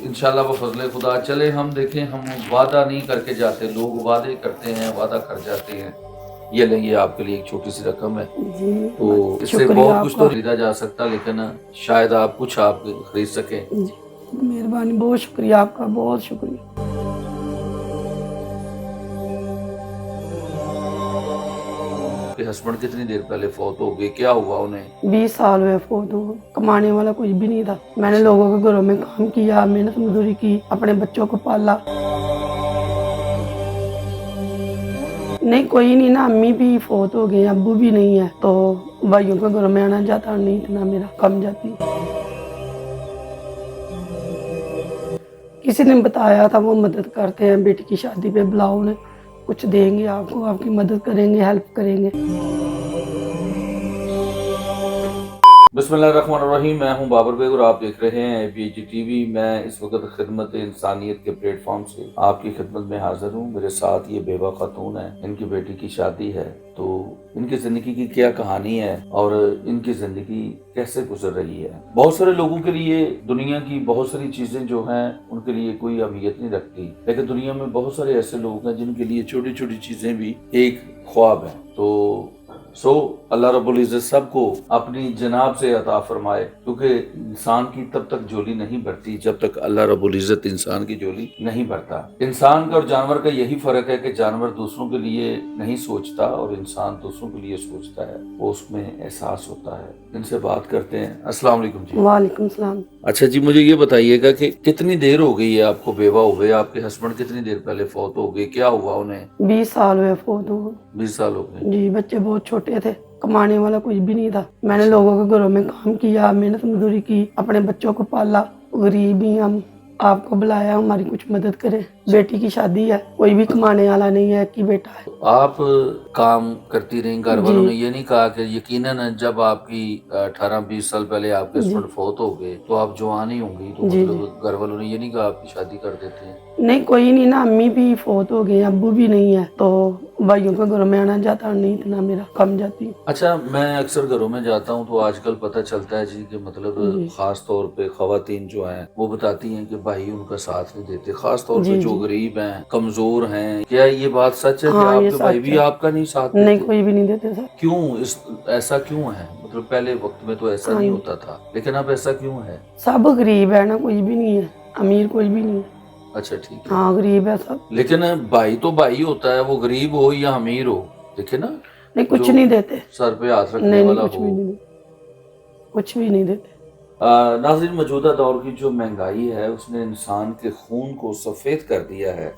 इंशाल्लाह बफज़ल खुदा चले हम देखें, हम वादा नहीं करके जाते, लोग वादे करते हैं, वादा कर जाते हैं। ये लेंगे आपके लिए एक छोटी सी रकम है, जी तो इससे शुक्रिया बहुत कुछ तो आपका। खरीदा जा सकता, लेकिन शायद आप कुछ आप खरीद सकें। जी मेहरबानी, बहुत शुक्रिया आपका, बहुत शुक्रिया। आपके हस्बैंड कितनी देर पहले फौत हो गए, क्या हुआ उन्हें? 20 साल हुए फौत हुए, कमाने वाला कुछ भी नहीं था। मैंने लोगों के घरों में काम किया, मेहनत मजदूरी की, अपने बच्चों को पाला। नहीं कोई नहीं ना, अम्मी भी फौत हो गए, अब्बू भी नहीं है, तो भाइयों के घरों में आना जाता नहीं इतना मेरा कम जाती। किसी ने बताया था वो मदद करते हैं, बेटी की शादी पे बुलाओ, उन्हें कुछ देंगे आपको, आपकी मदद करेंगे, हेल्प करेंगे। बिस्मिल्लाहिर्रहमानिर्रहीम। मैं हूं बाबर बेग और आप देख रहे हैं ABG TV। मैं इस वक्त खिदमत इंसानियत के प्लेटफॉर्म से आपकी खिदमत में हाजिर हूं। मेरे साथ ये बेवा खातून है, इनकी बेटी की शादी है, तो इनकी जिंदगी की क्या कहानी है और इनकी जिंदगी कैसे गुजर रही है। बहुत सारे लोगों के लिए दुनिया की बहुत सारी चीजें जो हैं उनके लिए कोई अहमियत नहीं रखती, लेकिन दुनिया में बहुत सारे ऐसे लोग हैं जिनके लिए छोटी छोटी चीजें भी एक ख्वाब है। तो अल्लाह रब्बुल इज़्ज़त सबको अपनी जनाब से अता फरमाए, क्योंकि इंसान की तब तक झोली नहीं भरती जब तक अल्लाह रब्बुल इज़्ज़त इंसान की झोली नहीं भरता। इंसान का और जानवर का यही फर्क है कि जानवर दूसरों के लिए नहीं सोचता और इंसान दूसरों के लिए सोचता है, वो उसमें एहसास होता है। इनसे बात करते हैं। अस्सलाम वालेकुम जी। वालेकुम सलाम। अच्छा जी, मुझे ये बताइएगा कि कितनी देर हो गई है आपको बेवा हुए? आपके हस्बैंड कितनी देर पहले फौत हो गए, क्या हुआ उन्हें? 20 साल हुए फौत हुए। 20 साल हो गए। जी बच्चे बहुत छोटे थे, कमाने वाला कुछ भी नहीं था। मैंने लोगों के घरों में काम किया, मेहनत मजदूरी की, अपने बच्चों को पाला। गरीब ही हम, आपको बुलाया हमारी कुछ मदद करें। बेटी की शादी है, कोई भी कमाने वाला नहीं है कि बेटा है। आप काम करती रहीं, घर वालों ने जी ये नहीं कहा कि यकीनन जब आपकी 18-20 साल पहले आपके जी हस्बैंड फौत हो गए तो आप जवान ही होंगी, तो जी जी मतलब घर वालों ने ये नहीं कहा आपकी शादी कर देते हैं? नहीं कोई नहीं ना, अम्मी भी फौत हो गए, अब्बू भी नहीं है, तो भाइयों के घरों में आना जाता नहीं इतना मेरा कम जाती। अच्छा, मैं अक्सर घरों में जाता हूँ तो आजकल पता चलता है जी कि मतलब जी खास तौर पे खवातीन जो हैं वो बताती हैं कि भाई उनका साथ नहीं देते, खास तौर पे जी जो जी गरीब हैं, कमजोर हैं। क्या ये बात सच है कि हाँ ये आपके भाई सच भी है। आपका नहीं साथ नहीं देते? कोई भी नहीं देते सर। क्यों ऐसा क्यों है? मतलब पहले वक्त में तो ऐसा हाँ नहीं जी, होता था, लेकिन अब ऐसा क्यों है? सब गरीब है ना, कोई भी नहीं है अमीर, कोई भी नहीं है। अच्छा ठीक है, हाँ गरीब है सब। लेकिन भाई तो भाई होता है, वो गरीब हो या अमीर हो, देखे ना, नहीं कुछ जो नहीं देते। सर पे हाथ रखने नहीं नहीं वाला कुछ हो। भी नहीं, कुछ भी नहीं देते। नाज़रीन, मौजूदा दौर की जो महंगाई है उसने इंसान के खून को सफ़ेद कर दिया है।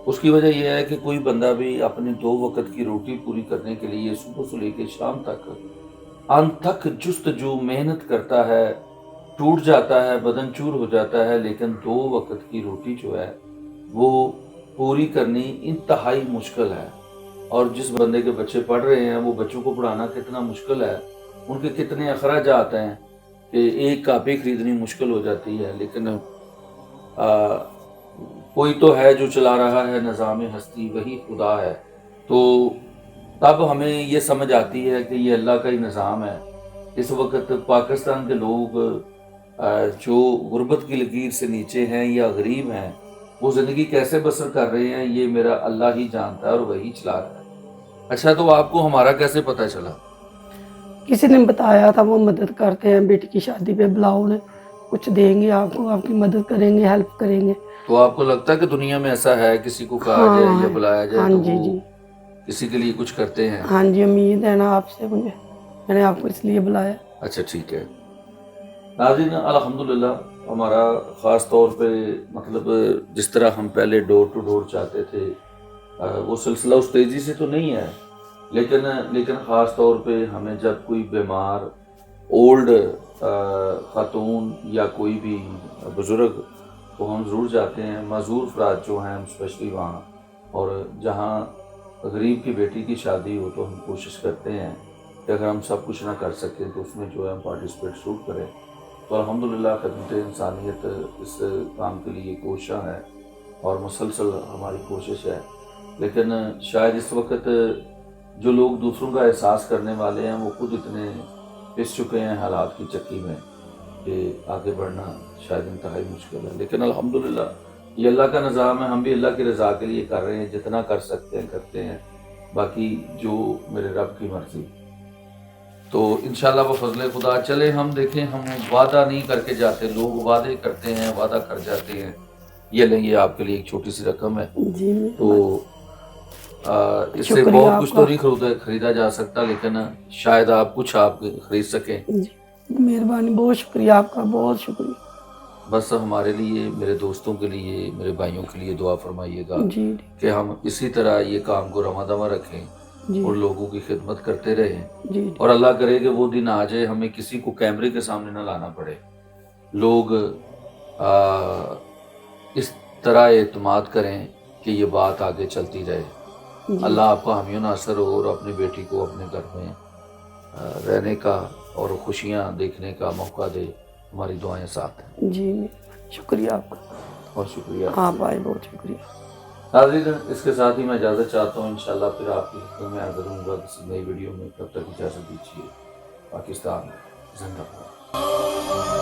उसकी वजह यह है कि कोई बंदा भी अपनी 2 वक्त की रोटी पूरी करने के लिए सुबह से लेकर शाम तक अनथक जुस्तजू मेहनत करता है, टूट जाता है, बदन चूर हो जाता है, लेकिन 2 वक्त की रोटी जो है वो पूरी करनी इंतहाई मुश्किल है। और जिस बंदे के बच्चे पढ़ रहे हैं वो बच्चों को पढ़ाना कितना मुश्किल है, उनके कितने अखराजात हैं कि एक कापी खरीदनी मुश्किल हो जाती है, लेकिन कोई तो है जो चला रहा है निज़ाम हस्ती, वही खुदा है। तो तब हमें ये समझ आती है कि ये अल्लाह का ही निज़ाम है। इस वक्त पाकिस्तान के लोग जो गुर्बत की लकीर से नीचे हैं या गरीब हैं, वो ज़िंदगी कैसे बसर कर रहे हैं ये मेरा अल्लाह ही जानता है और वही चला रहा है। अच्छा, तो आपको हमारा कैसे पता चला? किसी ने बताया था वो मदद करते हैं, बेटी की शादी पे बुलाओ, उन्हें कुछ देंगे आपको, आपकी मदद करेंगे, हेल्प करेंगे। तो आपको लगता है कि दुनिया में ऐसा है, किसी को कहा जाए हाँ या है। बुलाया जाए हाँ तो जी वो जी। किसी के लिए कुछ करते हैं? हाँ जी, उम्मीद है ना आपसे मुझे, मैंने आपको इसलिए बुलाया। अच्छा ठीक है। नाज़रीन, अल्हम्दुलिल्लाह हमारा ख़ास तौर पे मतलब जिस तरह हम पहले डोर टू डोर चाहते थे वो सिलसिला उस तेज़ी से तो नहीं है, लेकिन ख़ास तौर पे हमें जब कोई बीमार ओल्ड ख़ातून या कोई भी बुज़ुर्ग, तो हम ज़रूर जाते हैं। मज़दूर अफराद जो हैं हम स्पेशली वहाँ, और जहाँ गरीब की बेटी की शादी हो तो हम कोशिश करते हैं कि अगर हम सब कुछ ना कर सकें तो उसमें जो है हम पार्टिसिपेट ज़रूर करें। तो अल्हम्दुलिल्लाह खिदमत इंसानियत इस काम के लिए कोशिश है और मुसलसल हमारी कोशिश है। लेकिन शायद इस वक्त जो लोग दूसरों का एहसास करने वाले हैं वो खुद इतने पिस चुके हैं हालात की चक्की में کہ آگے بڑھنا شاید انتہائی مشکل ہے، لیکن الحمدللہ یہ اللہ کا نظام ہے، ہم بھی اللہ کی رضا کے لیے کر رہے ہیں، جتنا کر سکتے ہیں کرتے ہیں، باقی جو میرے رب کی مرضی۔ تو انشاءاللہ بفضل خدا چلے ہم دیکھیں، ہم وعدہ نہیں کر کے جاتے، لوگ وعدے کرتے ہیں، وعدہ کر جاتے ہیں۔ یہ لیں، یہ آپ کے لیے ایک چھوٹی سی رقم ہے، جی تو اس سے شکریہ بہت آپ کچھ کا۔ تو نہیں خریدا جا سکتا، لیکن شاید آپ کچھ آپ خرید سکیں۔ جی مہربانی، بہت شکریہ آپ کا، بہت شکریہ۔ بس ہمارے لیے، میرے دوستوں کے لیے، میرے بھائیوں کے لیے دعا فرمائیے گا جی کہ ہم اسی طرح یہ کام کو رواں دواں رکھیں جی اور لوگوں کی خدمت کرتے رہیں، جی اور اللہ کرے کہ وہ دن آ جائے ہمیں کسی کو کیمرے کے سامنے نہ لانا پڑے، لوگ اس طرح اعتماد کریں کہ یہ بات آگے چلتی رہے۔ جی اللہ آپ کا حامی و ناصر ہو، اور اپنی بیٹی کو اپنے گھر میں رہنے کا اور خوشیاں دیکھنے کا موقع دے، ہماری دعائیں ساتھ ہیں۔ جی شکریہ آپ کا، بہت شکریہ۔ آپ آئے، بہت شکریہ۔ ناظرین، اس کے ساتھ ہی میں اجازت چاہتا ہوں، انشاءاللہ پھر آپ کی خدمت میں حاضر ہوں گا کسی نئی ویڈیو میں، تب تک اجازت دیجیے۔ پاکستان زندہ باد۔